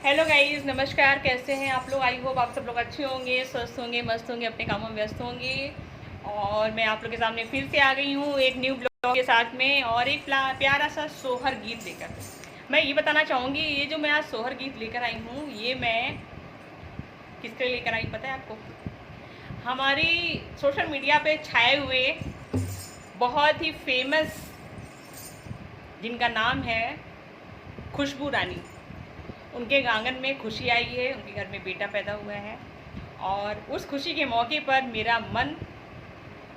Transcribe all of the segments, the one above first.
Hello guys, नमस्कार। कैसे हैं आप लोग? आई होप आप सब लोग अच्छे होंगे, स्वस्थ होंगे, मस्त होंगे, अपने कामों में व्यस्त होंगे। और मैं आप लोग के सामने फिर से आ गई हूँ एक न्यू ब्लॉग के साथ में और एक प्यारा सा सोहर गीत लेकर। मैं ये बताना चाहूँगी, ये जो मैं आज सोहर गीत लेकर आई हूँ, ये मैं किसके लिए लेकर आई पता है आपको? हमारी सोशल मीडिया पे छाए हुए बहुत ही फेमस, जिनका नाम है खुशबू रानी। उनके आंगन में खुशी आई है, उनके घर में बेटा पैदा हुआ है और उस खुशी के मौके पर मेरा मन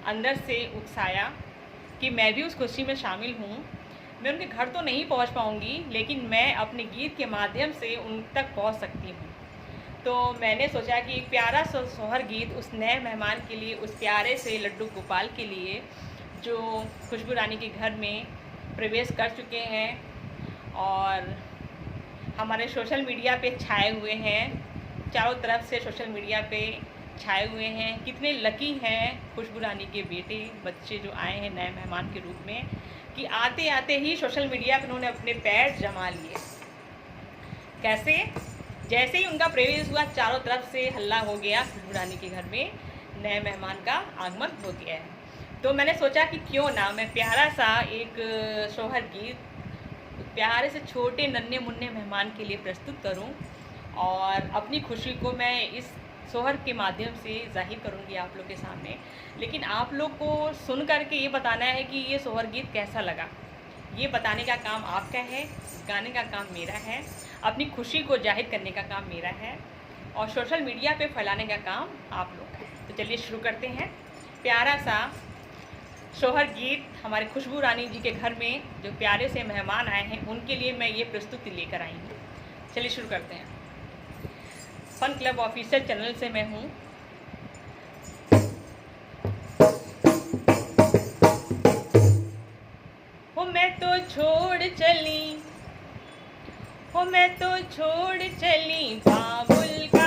अंदर से उत्साया कि मैं भी उस खुशी में शामिल हूँ। मैं उनके घर तो नहीं पहुँच पाऊँगी, लेकिन मैं अपने गीत के माध्यम से उन तक पहुँच सकती हूँ। तो मैंने सोचा कि एक प्यारा सा सोहर गीत उस नए मेहमान के लिए, उस प्यारे से लड्डू गोपाल के लिए जो खुशबू रानी के घर में प्रवेश कर चुके हैं और हमारे सोशल मीडिया पे छाए हुए हैं, चारों तरफ से सोशल मीडिया पे छाए हुए हैं। कितने लकी हैं खुशबू रानी के बेटे बच्चे जो आए हैं नए मेहमान के रूप में, कि आते आते ही सोशल मीडिया पर उन्होंने अपने पैर जमा लिए। कैसे? जैसे ही उनका प्रवेश हुआ, चारों तरफ से हल्ला हो गया, खुशबू रानी के घर में नए मेहमान का आगमन हो गया है। तो मैंने सोचा कि क्यों ना मैं प्यारा सा एक सोहर गीत प्यारे से छोटे नन्हे मुन्ने मेहमान के लिए प्रस्तुत करूं और अपनी खुशी को मैं इस सोहर के माध्यम से जाहिर करूंगी आप लोग के सामने। लेकिन आप लोग को सुन करके ये बताना है कि ये सोहर गीत कैसा लगा। ये बताने का काम आपका है, गाने का काम मेरा है, अपनी खुशी को जाहिर करने का काम मेरा है और सोशल मीडिया पे फैलाने का काम आप लोग का है। तो चलिए शुरू करते हैं। प्यारा सा सोहर गीत हमारे खुशबू रानी जी के घर में जो प्यारे से मेहमान आए हैं उनके लिए मैं ये प्रस्तुति लेकर आई हूँ। चलिए शुरू करते हैं। फन क्लब ऑफिशियल चैनल से मैं हूँ। हो मैं तो छोड़ चली, हो मैं तो छोड़ चली बाबुल का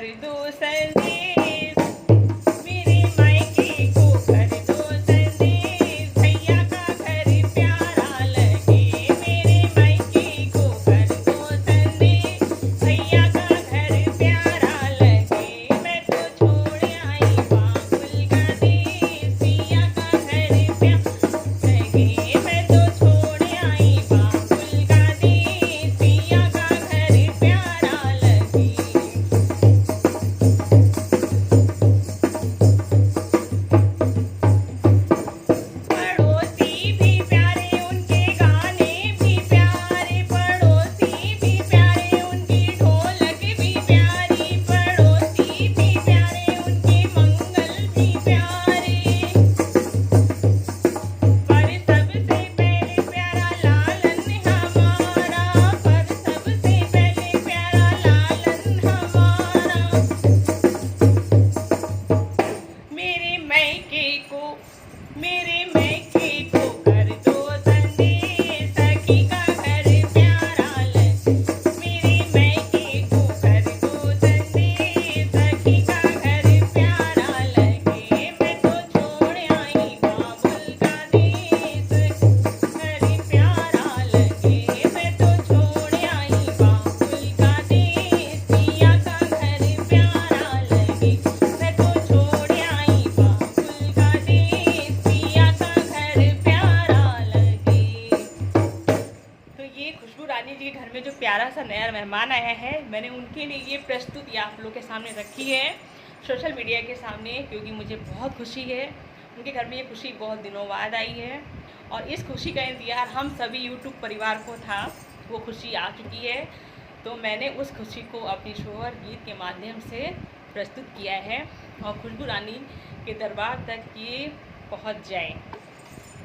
कर दो संदेश, मेरे मायके को कर दो संदेश, भैया का घर प्यारा लगे, मेरे मायके को कर दो संदेश, भैया का घर प्यारा लगे, मैं तो छोड़ आई बाबुल का देश, भैया का घर प्यारा लगे, मैं तो छोड़ आई बाबुल का देश, भैया का घर प्यारा लगे। पड़ोसी भी प्यारे उनके गाने भी प्यारे, पड़ोसी भी प्यारे उनकी ढोलक भी प्यारी, पड़ोसी भी प्यारे उनके मंगल भी प्यारे, पर सबसे पहले प्यारा लालन हमारा, पर सबसे पहले प्यारा लालन हमारा, मेरे मैके को कर दो संदेश, सखी का घर प्यारा लगे, मेरे मैके को कर दो संदेश, सखी का घर प्यारा लगे, मैं तो छोड़ आई बाबुल का देश, घर प्यारा लगे, मैं तो छोड़ आई बाबुल का देश, पिया का घर प्यारा लगे, मैं तो छोड़ आई बाबुल का देश, पिया का घर प्यारा लगे। तो ये खुशबू रानी जी के घर में जो प्यारा सा नया मेहमान आया है, मैंने उनके लिए ये प्रस्तुति आप लोग के सामने रखी है, सोशल मीडिया के सामने, क्योंकि मुझे बहुत खुशी है। उनके घर में ये खुशी बहुत दिनों बाद आई है और इस खुशी का इंतजार हम सभी यूट्यूब परिवार को था। वो खुशी आ चुकी है, तो मैंने उस खुशी को अपनी शोहर गीत के माध्यम से प्रस्तुत किया है और खुशबू रानी के दरबार तक ये पहुंच जाए।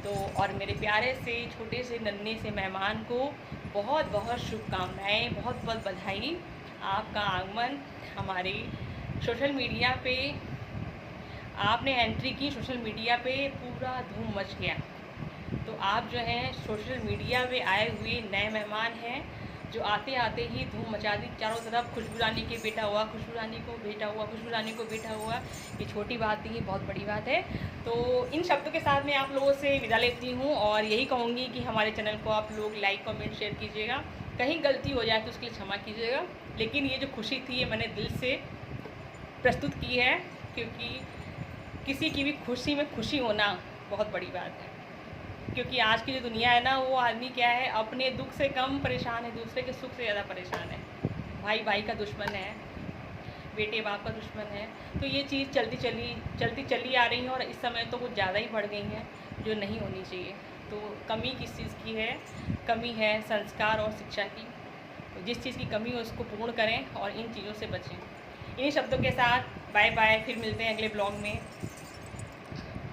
तो और मेरे प्यारे से छोटे से नन्हे से मेहमान को बहुत बहुत शुभकामनाएं, बहुत बहुत बधाई। आपका आगमन हमारे सोशल मीडिया पे, आपने एंट्री की सोशल मीडिया पे, पूरा धूम मच गया। तो आप जो हैं सोशल मीडिया पे आए हुए नए मेहमान हैं, जो आते आते ही धूम मचा दी चारों तरफ। खुशबू रानी के बेटा हुआ, खुशबू रानी को बेटा हुआ, खुशबू रानी को बेटा हुआ। ये छोटी बात नहीं, बहुत बड़ी बात है। तो इन शब्दों के साथ मैं आप लोगों से विदा लेती हूँ और यही कहूँगी कि हमारे चैनल को आप लोग लाइक कमेंट शेयर कीजिएगा। कहीं गलती हो जाए तो उसके लिए क्षमा कीजिएगा, लेकिन ये जो खुशी थी ये मैंने दिल से प्रस्तुत की है, क्योंकि किसी की भी खुशी में खुशी होना बहुत बड़ी बात है। क्योंकि आज की जो दुनिया है ना, वो आदमी क्या है, अपने दुख से कम परेशान है, दूसरे के सुख से ज़्यादा परेशान है। भाई भाई का दुश्मन है, बेटे बाप का दुश्मन है। तो ये चीज़ चलती चली आ रही है और इस समय तो कुछ ज़्यादा ही बढ़ गई हैं, जो नहीं होनी चाहिए। तो कमी किस चीज़ की है? कमी है संस्कार और शिक्षा की। तो जिस चीज़ की कमी हो उसको पूर्ण करें और इन चीज़ों से बचें। इन्हीं शब्दों के साथ बाय बाय, फिर मिलते हैं अगले ब्लॉग में।